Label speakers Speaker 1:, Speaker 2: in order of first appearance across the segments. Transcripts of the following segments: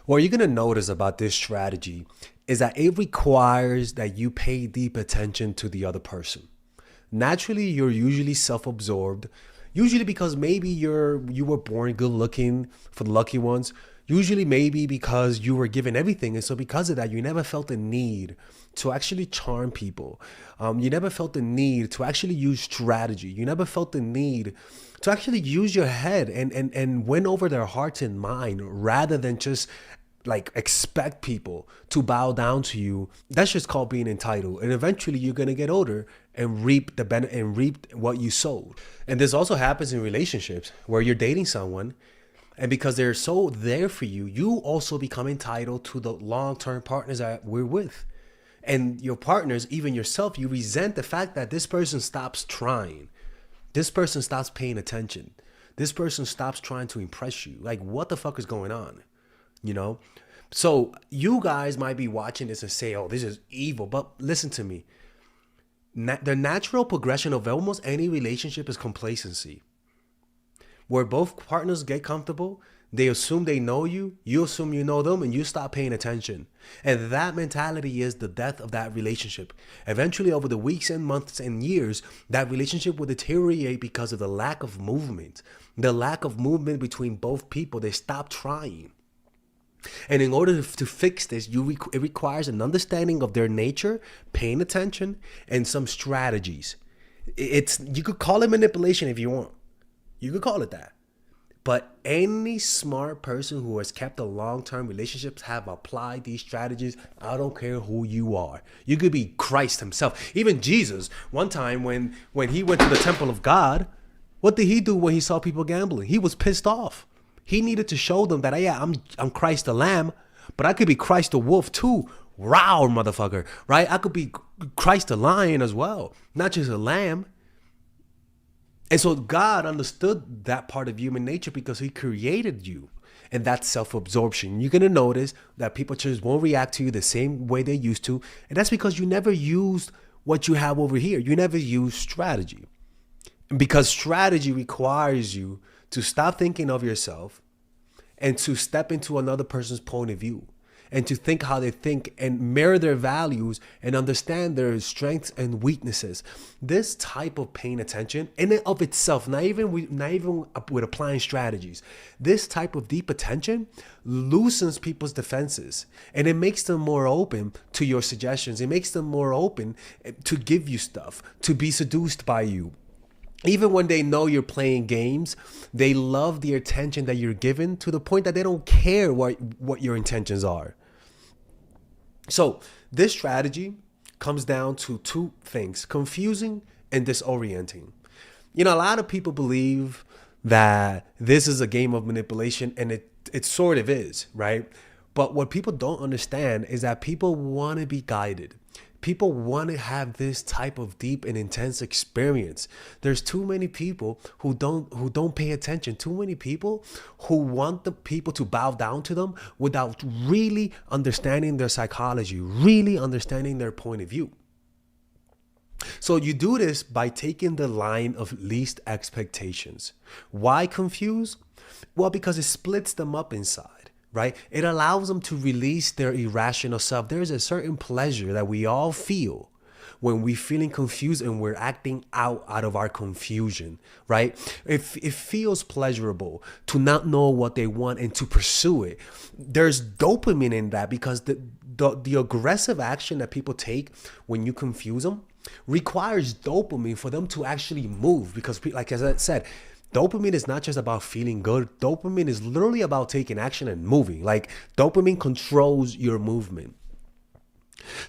Speaker 1: What you're going to notice about this strategy is that it requires that you pay deep attention to the other person. Naturally, you're usually self-absorbed, usually because maybe you were born good looking for the lucky ones, usually maybe because you were given everything. And so because of that, you never felt the need to actually charm people. You never felt the need to actually use strategy. You never felt the need to actually use your head and win over their hearts and mind rather than just like expect people to bow down to you. That's just called being entitled. And eventually you're gonna get older and reap the benefit and reap what you sowed. And this also happens in relationships where you're dating someone, and because they're so there for you, you also become entitled to the long-term partners that we're with. And your partners, even yourself, you resent the fact that this person stops trying. This person stops paying attention. This person stops trying to impress you. Like, what the fuck is going on? You know? So you guys might be watching this and say, oh, this is evil. But listen to me. The natural progression of almost any relationship is complacency, where both partners get comfortable. They assume they know you, you assume you know them, and you stop paying attention. And that mentality is the death of that relationship. Eventually, over the weeks and months and years, that relationship will deteriorate because of the lack of movement. The lack of movement between both people. They stop trying. And in order to fix this, it requires an understanding of their nature, paying attention, and some strategies. You could call it manipulation if you want. You could call it that. But any smart person who has kept a long-term relationships have applied these strategies. I don't care who you are. You could be Christ himself. Even Jesus, one time when he went to the temple of God, what did he do when he saw people gambling? He was pissed off. He needed to show them that, yeah, I'm Christ the Lamb, but I could be Christ the Wolf too. Rawr, motherfucker, right? I could be Christ the Lion as well, not just a lamb. And so God understood that part of human nature because he created you. And that's self-absorption. You're going to notice that people just won't react to you the same way they used to. And that's because you never used what you have over here. You never used strategy. And because strategy requires you to stop thinking of yourself and to step into another person's point of view and to think how they think and mirror their values and understand their strengths and weaknesses. This type of paying attention in and of itself, not even with applying strategies, this type of deep attention loosens people's defenses and it makes them more open to your suggestions. It makes them more open to give you stuff, to be seduced by you. Even when they know you're playing games, they love the attention that you're given to the point that they don't care what your intentions are. So this strategy comes down to two things: confusing and disorienting. You know, a lot of people believe that this is a game of manipulation, and it sort of is, right? But what people don't understand is that people want to be guided. People want to have this type of deep and intense experience. There's too many people who don't pay attention. Too many people who want the people to bow down to them without really understanding their psychology, really understanding their point of view. So you do this by taking the line of least expectations. Why confuse? Well, because it splits them up inside. Right? It allows them to release their irrational self. There is a certain pleasure that we all feel when we're feeling confused and we're acting out of our confusion, right? It feels pleasurable to not know what they want and to pursue it. There's dopamine in that because the aggressive action that people take when you confuse them requires dopamine for them to actually move. Because like as I said, dopamine is not just about feeling good. Dopamine is literally about taking action and moving. Like dopamine controls your movement.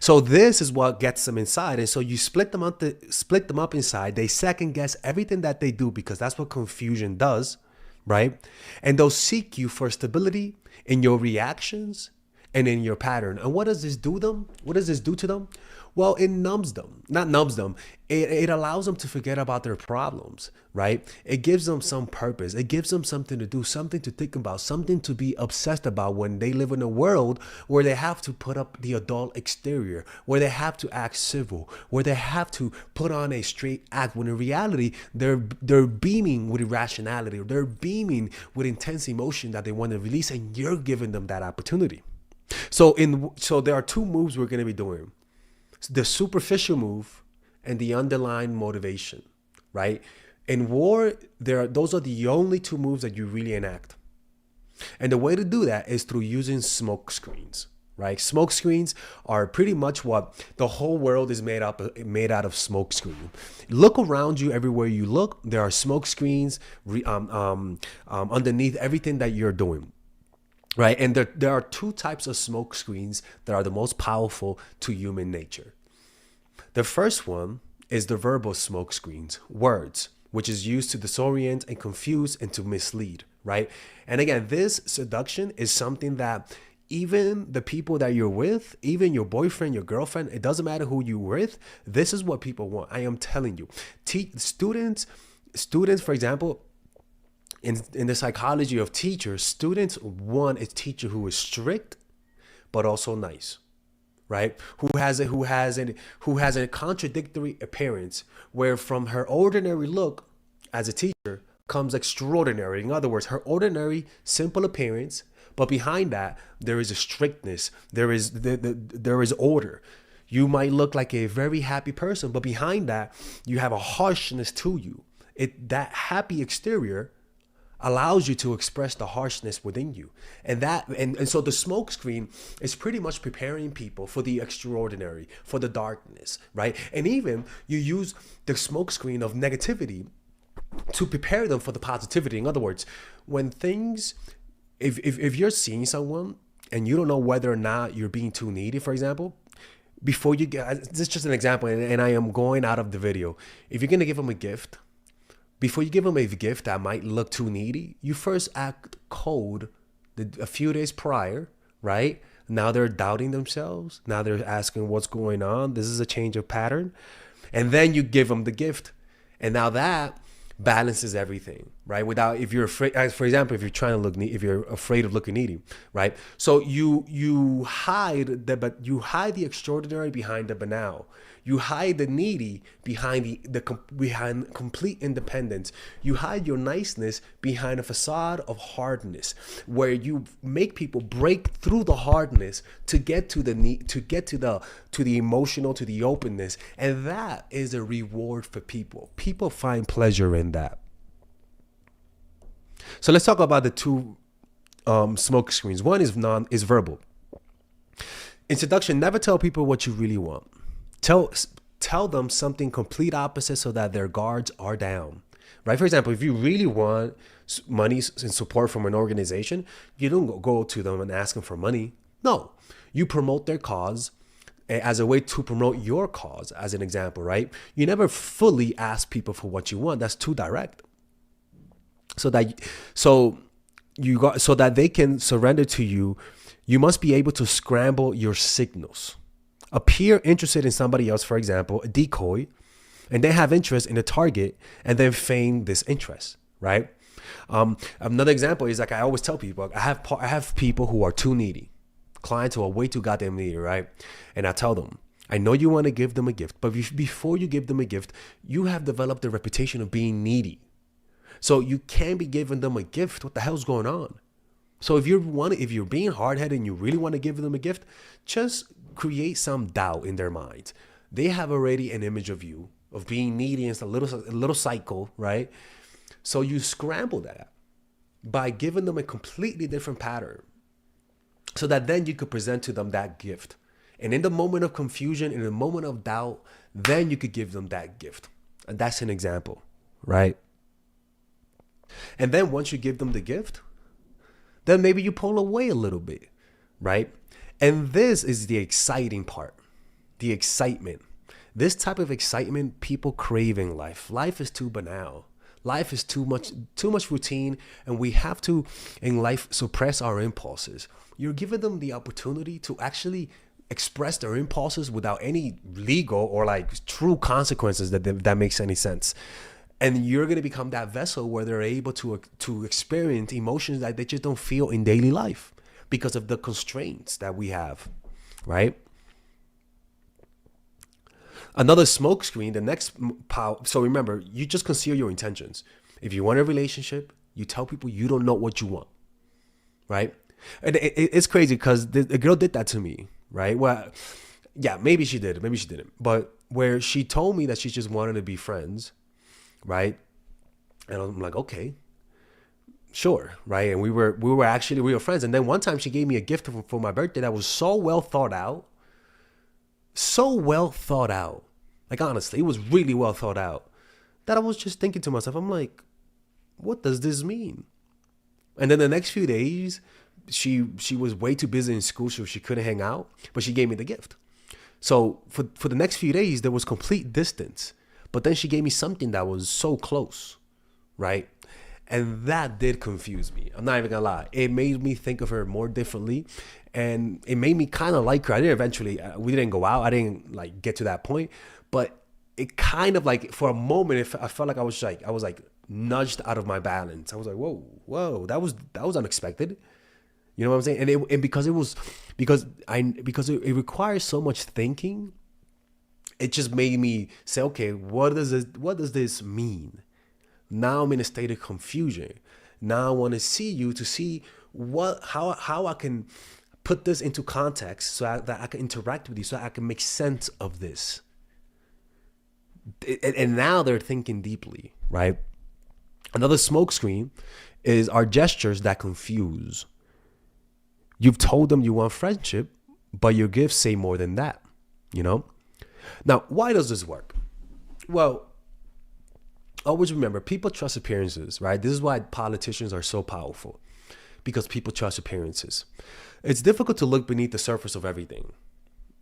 Speaker 1: So this is what gets them inside. And so you split them up inside. They second guess everything that they do because that's what confusion does, right? And they'll seek you for stability in your reactions and in your pattern. And what does this do them? What does this do to them? Well, it numbs them, not numbs them. It allows them to forget about their problems, right? It gives them some purpose. It gives them something to do, something to think about, something to be obsessed about when they live in a world where they have to put up the adult exterior, where they have to act civil, where they have to put on a straight act, when in reality, they're beaming with irrationality, or they're beaming with intense emotion that they want to release, and you're giving them that opportunity. So there are two moves we're going to be doing: the superficial move and the underlying motivation, right? In war, those are the only two moves that you really enact. And the way to do that is through using smoke screens, right? Smoke screens are pretty much what the whole world is made out of smoke screen. Look around you, everywhere you look, there are smoke screens underneath everything that you're doing. Right. And there are two types of smoke screens that are the most powerful to human nature. The first one is the verbal smoke screens, words, which is used to disorient and confuse and to mislead. Right. And again, this seduction is something that even the people that you're with, even your boyfriend, your girlfriend, it doesn't matter who you're with. This is what people want. I am telling you. Students, for example, in the psychology of teachers, students want a teacher who is strict, but also nice, right? Who has a contradictory appearance, where from her ordinary look as a teacher comes extraordinary. In other words, her ordinary, simple appearance, but behind that there is a strictness. There is order. You might look like a very happy person, but behind that you have a harshness to you. That happy exterior allows you to express the harshness within you. And so the smoke screen is pretty much preparing people for the extraordinary, for the darkness, right? And even you use the smoke screen of negativity to prepare them for the positivity. In other words, when things, if you're seeing someone and you don't know whether or not you're being too needy, for example, before you get, this is just an example, and I am going out of the video. If you're going to give them a gift, before you give them a gift that might look too needy, you first act cold a few days prior, right? Now they're doubting themselves. Now they're asking what's going on. This is a change of pattern. And then you give them the gift. And now that balances everything, right? If you're afraid, for example, if you're afraid of looking needy, right? So you hide the extraordinary behind the banal. You hide the needy behind behind complete independence. You hide your niceness behind a facade of hardness, where you make people break through the hardness to get to the need, to the emotional, to the openness, and that is a reward for people. People find pleasure in that. So let's talk about the two smoke screens. One is verbal. In seduction, never tell people what you really want. Tell them something complete opposite so that their guards are down, right? For example, if you really want money and support from an organization, you don't go to them and ask them for money. No, you promote their cause as a way to promote your cause, as an example, right? You never fully ask people for what you want. That's too direct. So that they can surrender to you, you must be able to scramble your signals. Appear interested in somebody else, for example, a decoy, and they have interest in the target, and then feign this interest, right? Another example is, like I always tell people, I have people who are too needy, clients who are way too goddamn needy, right? And I tell them, I know you want to give them a gift, but before you give them a gift, you have developed a reputation of being needy. So you can't be giving them a gift. What the hell's going on? So if you're being hard-headed and you really want to give them a gift, just create some doubt in their minds. They have already an image of you, of being needy, and it's a little cycle, right? So you scramble that by giving them a completely different pattern, so that then you could present to them that gift. And in the moment of confusion, in the moment of doubt, then you could give them that gift. And that's an example, right? And then once you give them the gift, then maybe you pull away a little bit, right? And this is the exciting part, the excitement. This type of excitement people crave in life. Life is too banal. Life is too much routine, and we have to in life suppress our impulses. You're giving them the opportunity to actually express their impulses without any legal or like true consequences that makes any sense. And you're going to become that vessel where they're able to experience emotions that they just don't feel in daily life because of the constraints that we have, right? Another smokescreen, the next power. So remember, you just conceal your intentions. If you want a relationship, you tell people you don't know what you want, right? And it's crazy because the girl did that to me, right? Well, yeah, maybe she did, maybe she didn't. But where she told me that she just wanted to be friends, right? And I'm like, okay, sure, right? And we were actually real friends. And then one time she gave me a gift for my birthday that was so well thought out. So well thought out. Like, honestly, it was really well thought out that I was just thinking to myself, I'm like, what does this mean? And then the next few days, she was way too busy in school, so she couldn't hang out, but she gave me the gift. So for the next few days, there was complete distance. But then she gave me something that was so close, right? And that did confuse me. I'm not even gonna lie. It made me think of her more differently, and it made me kind of like her. I didn't eventually. We didn't go out. I didn't like get to that point, but it kind of like for a moment, I felt like I was like nudged out of my balance. I was like, whoa, that was unexpected. You know what I'm saying? And because it requires so much thinking, it just made me say, okay, what does this mean? Now I'm in a state of confusion. Now I want to see you to see how I can put this into context so that I can interact with you, so I can make sense of this. And now they're thinking deeply, right? Another smokescreen is our gestures that confuse. You've told them you want friendship, but your gifts say more than that, you know? Now, why does this work? Well, always remember, people trust appearances, right? This is why politicians are so powerful, because people trust appearances. It's difficult to look beneath the surface of everything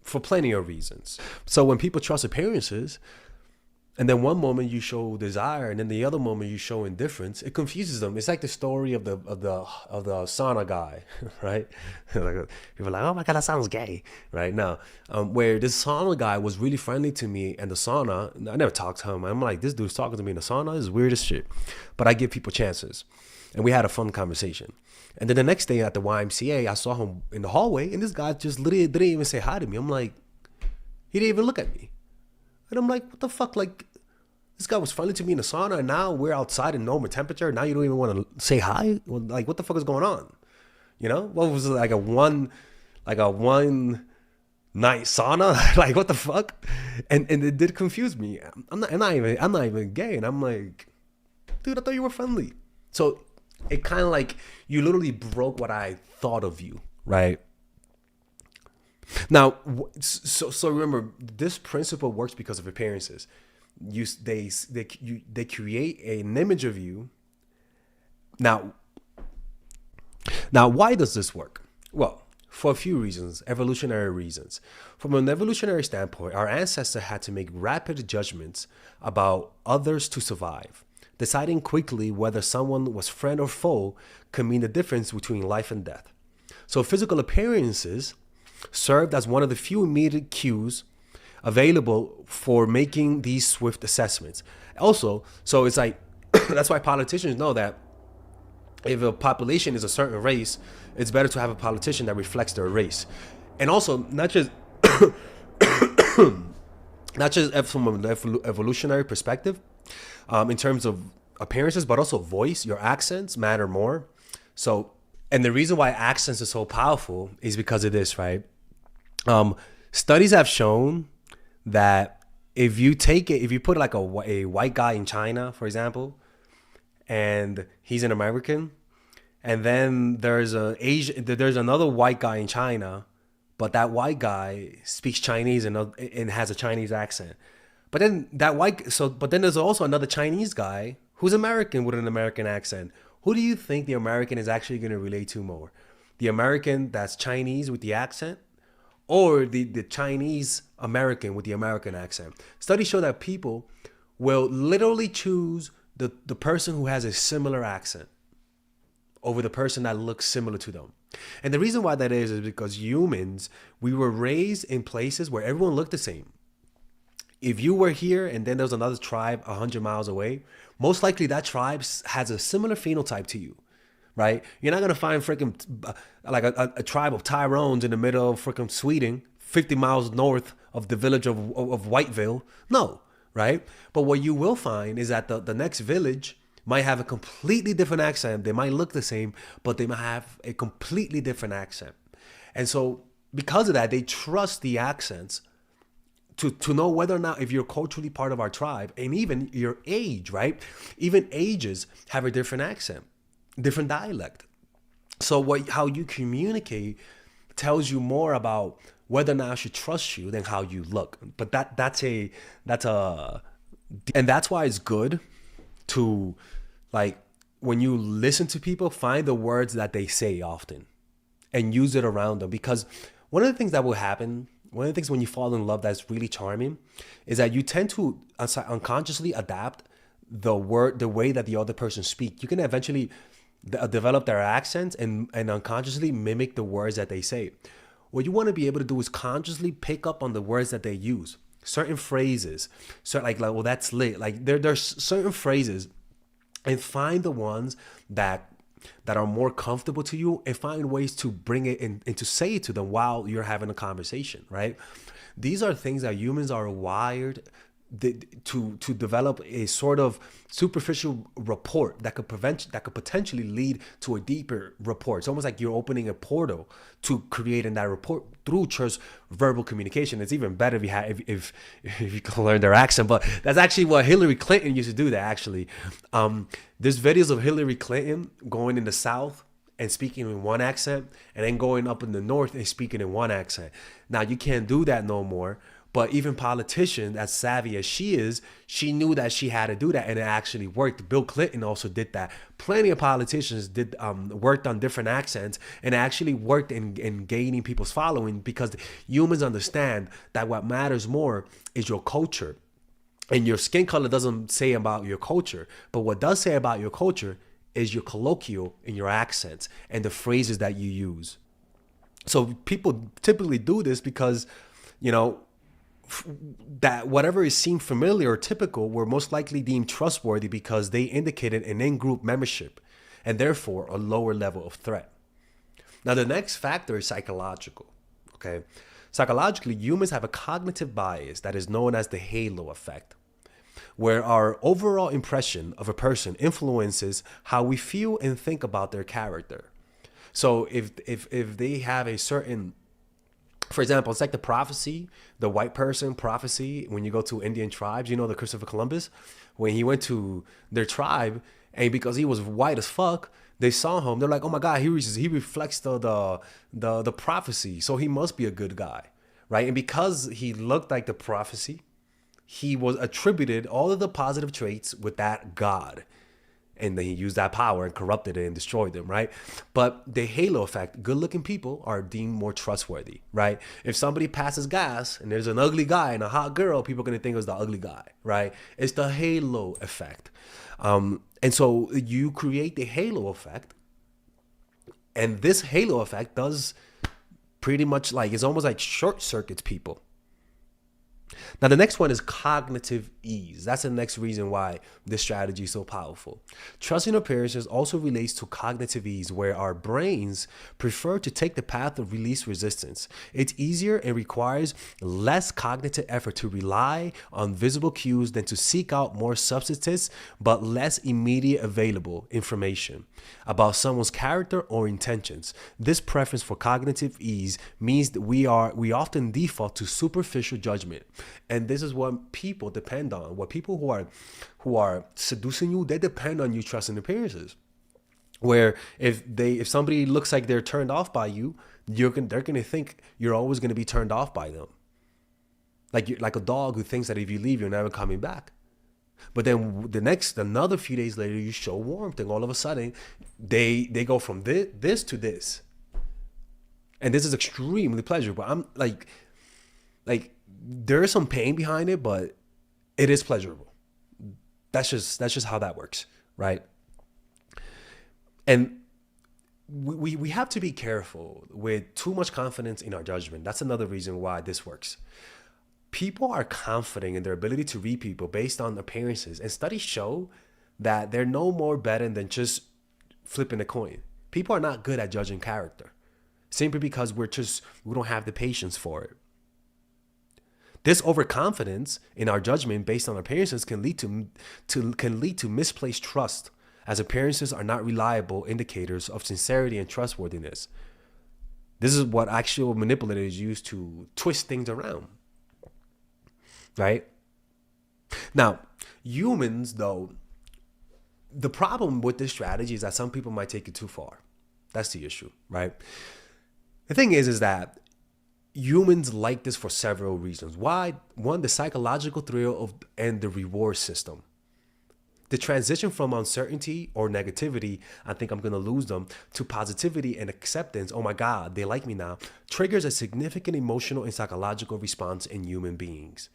Speaker 1: for plenty of reasons. So when people trust appearances, and then one moment you show desire, and then the other moment you show indifference, it confuses them. It's like the story of the sauna guy, right? Like, people are like, oh my God, that sounds gay, right? Now, where this sauna guy was really friendly to me, and the sauna, I never talked to him. I'm like, this dude's talking to me in the sauna. This is weird as shit. But I give people chances, and we had a fun conversation. And then the next day at the YMCA, I saw him in the hallway, and this guy just literally didn't even say hi to me. I'm like, he didn't even look at me. And I'm like, what the fuck? Like, this guy was friendly to me in the sauna, and now we're outside in normal temperature. Now you don't even want to say hi? Well, like, what the fuck is going on? You know? What was it, like a one night sauna? Like, what the fuck? And it did confuse me. I'm not even gay. And I'm like, dude, I thought you were friendly. So it kind of like, you literally broke what I thought of you, right? Now, so remember, this principle works because of appearances. They create an image of you. Now, why does this work? Well, for a few reasons, evolutionary reasons. From an evolutionary standpoint, our ancestors had to make rapid judgments about others to survive. Deciding quickly whether someone was friend or foe could mean the difference between life and death. So physical appearances served as one of the few immediate cues available for making these swift assessments. Also, so it's like, that's why politicians know that if a population is a certain race, it's better to have a politician that reflects their race. And also, not just from an evolutionary perspective, in terms of appearances, but also voice, your accents matter more. So, and the reason why accents are so powerful is because of this, right? Studies have shown that if you put like a white guy in China, for example, and he's an American, and then there's another white guy in China, but that white guy speaks Chinese and has a Chinese accent. But then there's also another Chinese guy who's American with an American accent. Who do you think the American is actually going to relate to more? The American that's Chinese with the accent, or the Chinese American with the American accent? Studies show that people will literally choose the person who has a similar accent over the person that looks similar to them. And the reason why that is because humans, we were raised in places where everyone looked the same. If you were here and then there was another tribe 100 miles away, most likely that tribe has a similar phenotype to you, right? You're not going to find freaking like a tribe of Tyrones in the middle of freaking Sweden, 50 miles north of the village of Whiteville. No, right? But what you will find is that the next village might have a completely different accent. They might look the same, but they might have a completely different accent. And so because of that, they trust the accents to know whether or not if you're culturally part of our tribe, and even your age, right? Even ages have a different accent, different dialect. So how you communicate tells you more about whether or not I should trust you than how you look. But that's and that's why it's good to, like, when you listen to people, find the words that they say often and use it around them. Because one of the things that will happen, one of the things when you fall in love that's really charming, is that you tend to unconsciously adapt the way that the other person speaks. You can eventually develop their accents and unconsciously mimic the words that they say. What you want to be able to do is consciously pick up on the words that they use. Certain phrases, like well, that's lit. Like there's certain phrases, and find the ones that are more comfortable to you, and find ways to bring it in and to say it to them while you're having a conversation, right? These are things that humans are wired to develop a sort of superficial rapport that could potentially lead to a deeper rapport. It's almost like you're opening a portal to creating that rapport through just verbal communication. It's even better if you can learn their accent, but that's actually what Hillary Clinton used to do. That actually, there's videos of Hillary Clinton going in the South and speaking in one accent, and then going up in the North and speaking in one accent. Now you can't do that no more. But even politicians, as savvy as she is, she knew that she had to do that, and it actually worked. Bill Clinton also did that. Plenty of politicians worked on different accents, and it actually worked in gaining people's following, because humans understand that what matters more is your culture. And your skin color doesn't say about your culture, but what does say about your culture is your colloquial and your accents and the phrases that you use. So people typically do this because, that whatever is seen familiar or typical were most likely deemed trustworthy because they indicated an in-group membership and therefore a lower level of threat. Now, the next factor is psychological. Okay, psychologically, humans have a cognitive bias that is known as the halo effect, where our overall impression of a person influences how we feel and think about their character. So if they have a certain, for example, it's like the white person prophecy. When you go to Indian tribes, the Christopher Columbus, when he went to their tribe, and because he was white as fuck, they saw him. They're like, oh my God, he reflects the prophecy, so he must be a good guy, right? And because he looked like the prophecy, he was attributed all of the positive traits with that God. And then he used that power and corrupted it and destroyed them, right? But the halo effect, good-looking people are deemed more trustworthy, right? If somebody passes gas and there's an ugly guy and a hot girl, people are going to think it was the ugly guy, right? It's the halo effect. And so you create the halo effect. And this halo effect does pretty much it's almost like short circuits people. Now, the next one is cognitive ease. That's the next reason why this strategy is so powerful. Trusting appearances also relates to cognitive ease, where our brains prefer to take the path of least resistance. It's easier and requires less cognitive effort to rely on visible cues than to seek out more substantive but less immediate available information about someone's character or intentions. This preference for cognitive ease means that we often default to superficial judgment. And this is what people depend on. What people who are seducing you, they depend on you trusting appearances. Where if somebody looks like they're turned off by you, they're gonna think you're always gonna be turned off by them. Like a dog who thinks that if you leave, you're never coming back. But then another few days later, you show warmth, and all of a sudden, they go from this to this, and this is extremely pleasurable. I'm like there is some pain behind it, but it is pleasurable. That's just how that works, right? And we have to be careful with too much confidence in our judgment. That's another reason why this works. People are confident in their ability to read people based on appearances, and studies show that they're no more better than just flipping a coin. People are not good at judging character simply because we don't have the patience for it. This overconfidence in our judgment based on appearances can lead to misplaced trust, as appearances are not reliable indicators of sincerity and trustworthiness. This is what actual manipulators use to twist things around, right? Now, humans, though, the problem with this strategy is that some people might take it too far. That's the issue, right? The thing is that humans like this for several reasons. Why? One, the psychological thrill and the reward system. The transition from uncertainty or negativity, I think I'm going to lose them, to positivity and acceptance, oh my God, they like me now, triggers a significant emotional and psychological response in human beings.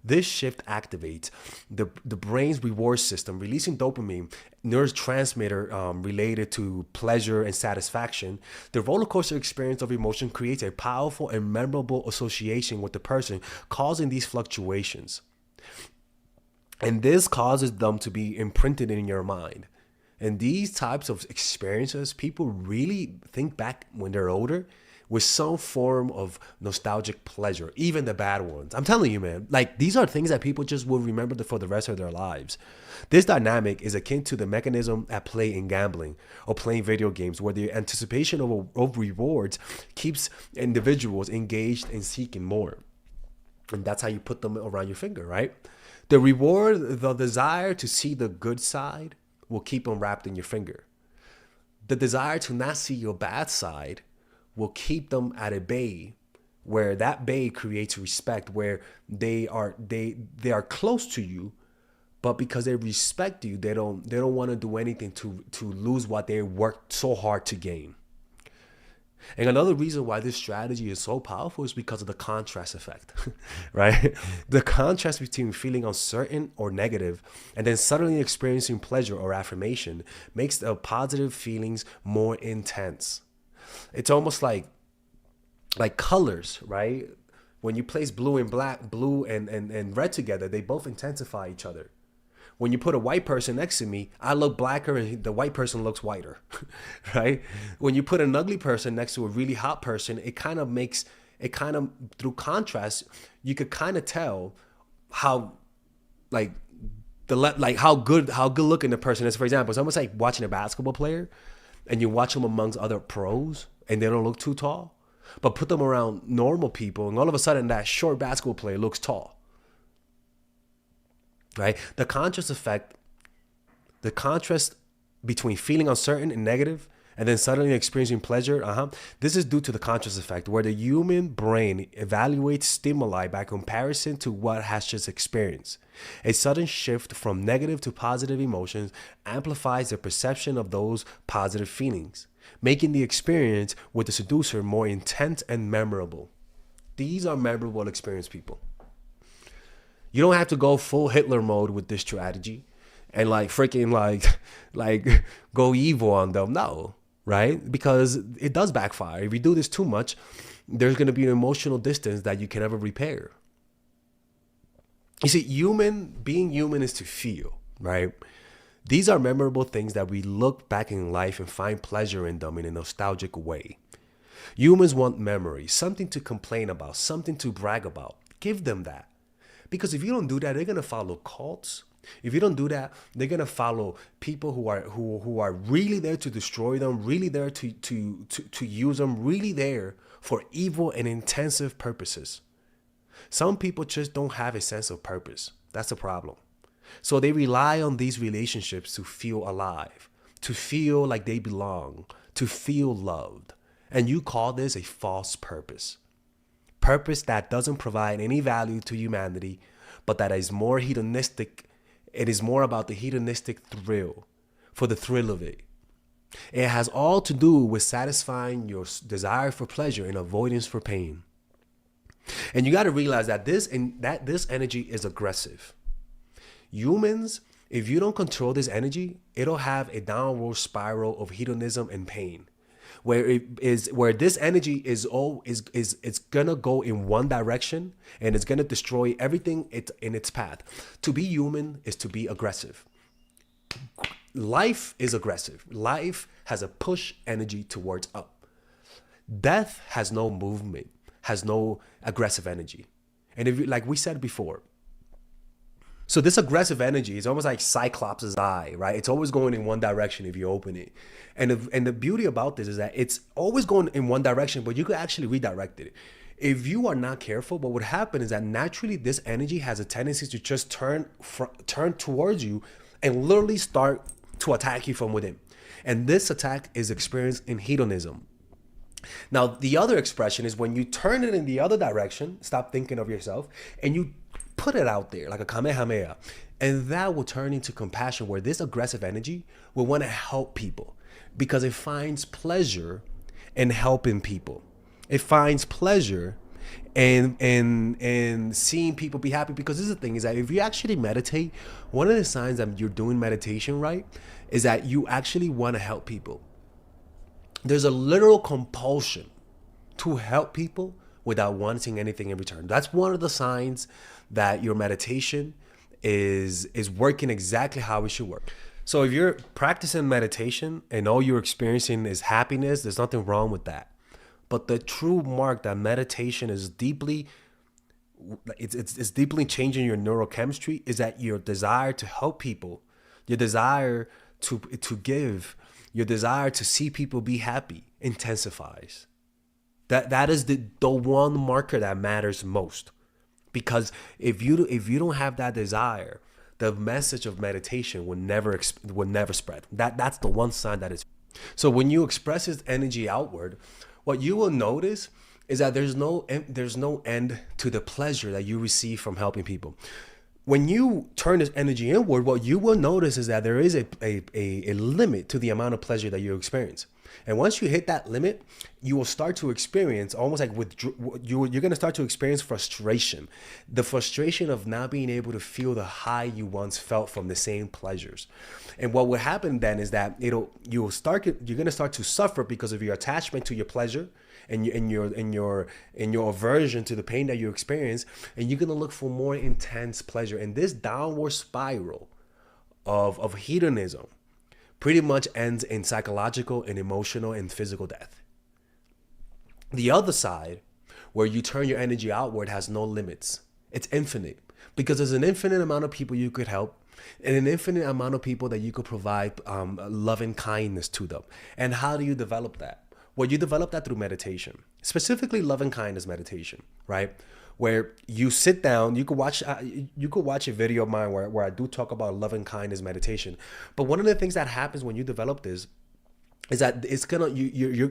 Speaker 1: This shift activates the brain's reward system, releasing dopamine, neurotransmitter related to pleasure and satisfaction. The roller coaster experience of emotion creates a powerful and memorable association with the person, causing these fluctuations. And this causes them to be imprinted in your mind. And these types of experiences, people really think back when they're older with some form of nostalgic pleasure, even the bad ones. I'm telling you, man, like these are things that people just will remember for the rest of their lives. This dynamic is akin to the mechanism at play in gambling or playing video games, where the anticipation of rewards keeps individuals engaged in seeking more. And that's how you put them around your finger, right? The reward, the desire to see the good side will keep them wrapped in your finger. The desire to not see your bad side will keep them at a bay, where that bay creates respect, where they are close to you, but because they respect you, they don't want to do anything to lose what they worked so hard to gain. And another reason why this strategy is so powerful is because of the contrast effect, right? The contrast between feeling uncertain or negative and then suddenly experiencing pleasure or affirmation makes the positive feelings more intense. It's almost like colors, right? When you place blue and red together, they both intensify each other. When you put a white person next to me, I look blacker and the white person looks whiter, right? When you put an ugly person next to a really hot person, it kind of through contrast, you could kind of tell how how good looking the person is. For example, it's almost like watching a basketball player and you watch them amongst other pros and they don't look too tall, but put them around normal people and all of a sudden that short basketball player looks tall. Right? The contrast between feeling uncertain and negative and then suddenly experiencing pleasure, this is due to the contrast effect, where the human brain evaluates stimuli by comparison to what has just experienced. A sudden shift from negative to positive emotions amplifies the perception of those positive feelings, making the experience with the seducer more intense and memorable. These are memorable experience, people. You don't have to go full Hitler mode with this strategy and freaking go evil on them. No, right? Because it does backfire. If you do this too much, there's going to be an emotional distance that you can never repair. You see, being human is to feel, right? These are memorable things that we look back in life and find pleasure in them in a nostalgic way. Humans want memory, something to complain about, something to brag about. Give them that. Because if you don't do that, they're gonna follow cults. If you don't do that, they're gonna follow people who are really there to destroy them, really there to use them, really there for evil and intensive purposes. Some people just don't have a sense of purpose. That's a problem. So they rely on these relationships to feel alive, to feel like they belong, to feel loved. And you call this a false purpose. Purpose that doesn't provide any value to humanity, but that is more hedonistic. It is more about the hedonistic thrill, for the thrill of it. It has all to do with satisfying your desire for pleasure and avoidance for pain. And you got to realize that this energy is aggressive. Humans if you don't control this energy, it'll have a downward spiral of hedonism and pain, where this energy is gonna go in one direction, and it's gonna destroy everything in its path. To be human is to be aggressive. Life is aggressive. Life has a push energy towards up. Death has no movement, has no aggressive energy. And if you, like we said before, so this aggressive energy is almost like Cyclops' eye, right? It's always going in one direction if you open it. And the beauty about this is that it's always going in one direction, but you could actually redirect it. If you are not careful, what would happen is that naturally this energy has a tendency to just turn towards you and literally start to attack you from within. And this attack is experienced in hedonism. Now, the other expression is when you turn it in the other direction, stop thinking of yourself, and you put it out there like a kamehameha. And that will turn into compassion, where this aggressive energy will want to help people because it finds pleasure in helping people. It finds pleasure in seeing people be happy. Because this is the thing, is that if you actually meditate, one of the signs that you're doing meditation right is that you actually want to help people. There's a literal compulsion to help people without wanting anything in return. That's one of the signs that your meditation is working exactly how it should work. So if you're practicing meditation and all you're experiencing is happiness, there's nothing wrong with that. But the true mark that meditation is deeply, it's deeply changing your neurochemistry is that your desire to help people, your desire to give, your desire to see people be happy intensifies. That is the one marker that matters most. Because if you don't have that desire, the message of meditation will never spread. That's the one sign that is. So when you express this energy outward, what you will notice is that there's no end to the pleasure that you receive from helping people. When you turn this energy inward, what you will notice is that there is a limit to the amount of pleasure that you experience. And once you hit that limit, you will start to experience almost like you're going to start to experience frustration. The frustration of not being able to feel the high you once felt from the same pleasures. And what will happen then is that you're going to start to suffer because of your attachment to your pleasure and your aversion to the pain that you experience, and you're going to look for more intense pleasure. And this downward spiral of hedonism pretty much ends in psychological and emotional and physical death. The other side, where you turn your energy outward, has no limits. It's infinite, because there's an infinite amount of people you could help and an infinite amount of people that you could provide loving kindness to them. And how do you develop that? Well, you develop that through meditation, specifically loving kindness meditation, right? Where you sit down, you could watch a video of mine where I do talk about loving kindness meditation. But one of the things that happens when you develop this is that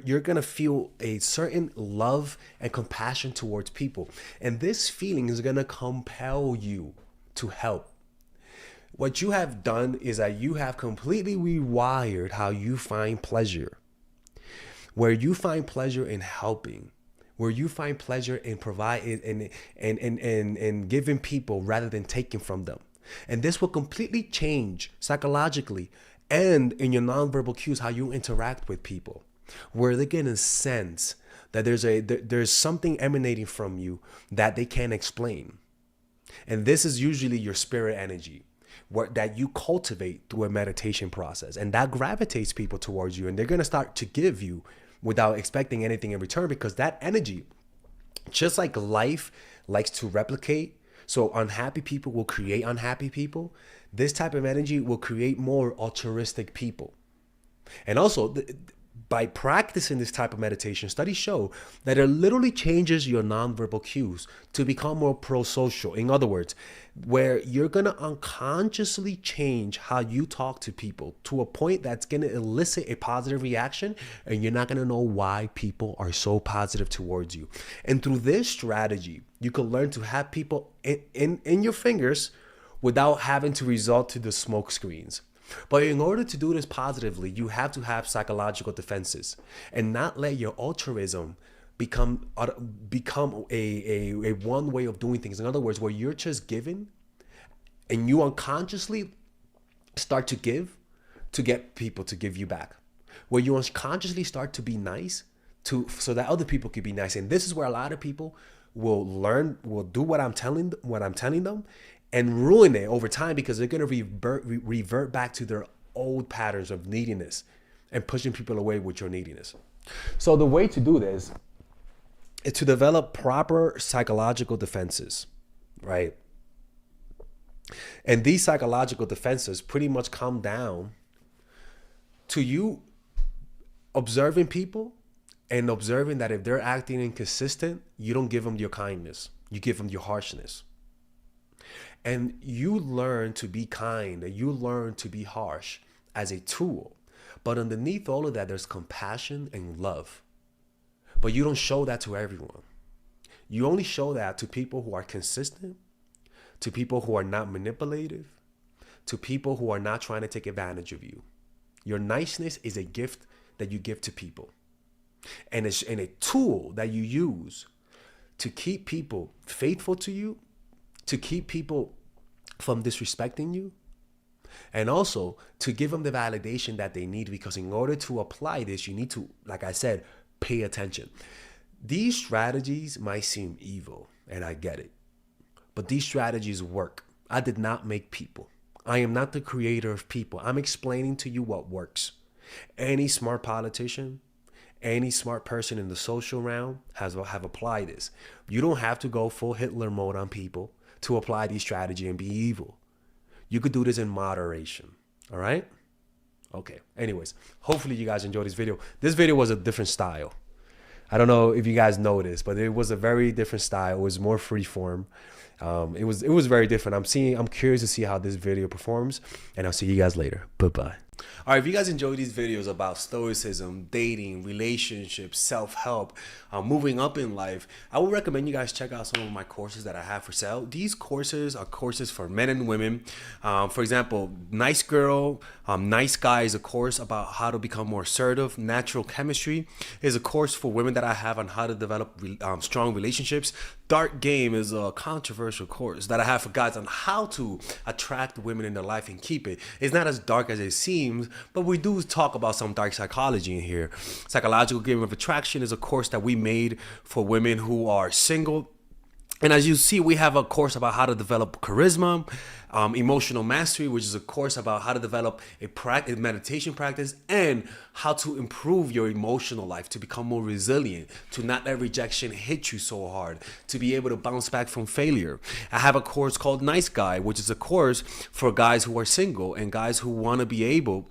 Speaker 1: you're gonna feel a certain love and compassion towards people, and this feeling is gonna compel you to help. What you have done is that you have completely rewired how you find pleasure, where you find pleasure in helping, where you find pleasure in providing and giving people rather than taking from them. And this will completely change psychologically and in your nonverbal cues how you interact with people, where they get a sense that there's something emanating from you that they can't explain. And this is usually your spirit energy, that you cultivate through a meditation process, and that gravitates people towards you, and they're going to start to give you without expecting anything in return, because that energy, just like life likes to replicate, so unhappy people will create unhappy people, this type of energy will create more altruistic people. And also, by practicing this type of meditation, studies show that it literally changes your nonverbal cues to become more pro-social. In other words, where you're going to unconsciously change how you talk to people to a point that's going to elicit a positive reaction, and you're not going to know why people are so positive towards you. And through this strategy, you can learn to have people in your fingers without having to resort to the smoke screens. But in order to do this positively, you have to have psychological defenses and not let your altruism become a one way of doing things. In other words, where you're just giving and you unconsciously start to give to get people to give you back. Where you unconsciously start to be nice to so that other people can be nice. And this is where a lot of people will do what I'm telling them and ruin it over time, because they're going to revert back to their old patterns of neediness and pushing people away with your neediness. So the way to do this is to develop proper psychological defenses, right? And these psychological defenses pretty much come down to you observing people and observing that if they're acting inconsistent, you don't give them your kindness, you give them your harshness. And you learn to be kind and you learn to be harsh as a tool. But underneath all of that, there's compassion and love. But you don't show that to everyone. You only show that to people who are consistent, to people who are not manipulative, to people who are not trying to take advantage of you. Your niceness is a gift that you give to people. And it's a tool that you use to keep people faithful to you, to keep people from disrespecting you, and also to give them the validation that they need, because in order to apply this, you need to, like I said, pay attention. These strategies might seem evil, and I get it, but these strategies work. I did not make people. I am not the creator of people. I'm explaining to you what works. Any smart politician, any smart person in the social realm have applied this. You don't have to go full Hitler mode on people to apply these strategies and be evil. You could do this in moderation. All right? Okay. Anyways, hopefully you guys enjoyed this video. This video was a different style. I don't know if you guys noticed, but it was a very different style. It was more freeform. It was very different. I'm curious to see how this video performs, and I'll see you guys later. Bye-bye. All right, if you guys enjoy these videos about stoicism, dating, relationships, self-help, moving up in life, I would recommend you guys check out some of my courses that I have for sale. These courses are courses for men and women. For example, Nice Girl, Nice Guy is a course about how to become more assertive. Natural Chemistry is a course for women that I have on how to develop strong relationships. Dark Game is a controversial course that I have for guys on how to attract women in their life and keep it. It's not as dark as it seems, but we do talk about some dark psychology in here. Psychological Game of Attraction is a course that we made for women who are single. And as you see, we have a course about how to develop charisma, emotional mastery, which is a course about how to develop a meditation practice and how to improve your emotional life, to become more resilient, to not let rejection hit you so hard, to be able to bounce back from failure. I have a course called Nice Guy, which is a course for guys who are single and guys who want to be able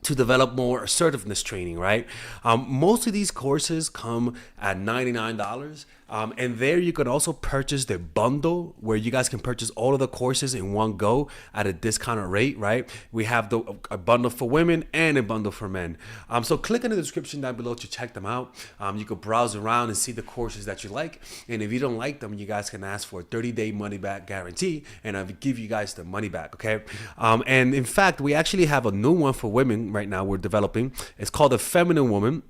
Speaker 1: to develop more assertiveness training, right? Most of these courses come at $99. And there you could also purchase the bundle where you guys can purchase all of the courses in one go at a discounted rate, right? We have a bundle for women and a bundle for men. So click in the description down below to check them out. You could browse around and see the courses that you like. And if you don't like them, you guys can ask for a 30-day money-back guarantee, and I'll give you guys the money back, okay? And in fact, we actually have a new one for women right now we're developing. It's called The Feminine Woman.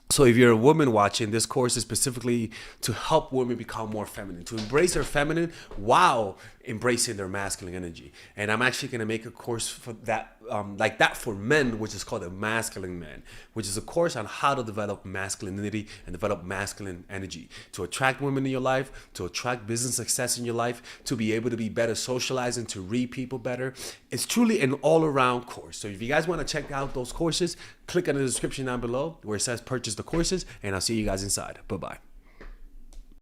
Speaker 1: So if you're a woman watching, this course is specifically to help women become more feminine, to embrace their feminine while embracing their masculine energy. And I'm actually going to make a course for that, like that for men, which is called a Masculine Man, which is a course on how to develop masculinity and develop masculine energy, to attract women in your life, to attract business success in your life, to be able to be better socializing, to read people better. It's truly an all-around course. So if you guys want to check out those courses, click on the description down below where it says purchase the courses, and I'll see you guys inside. Bye-bye.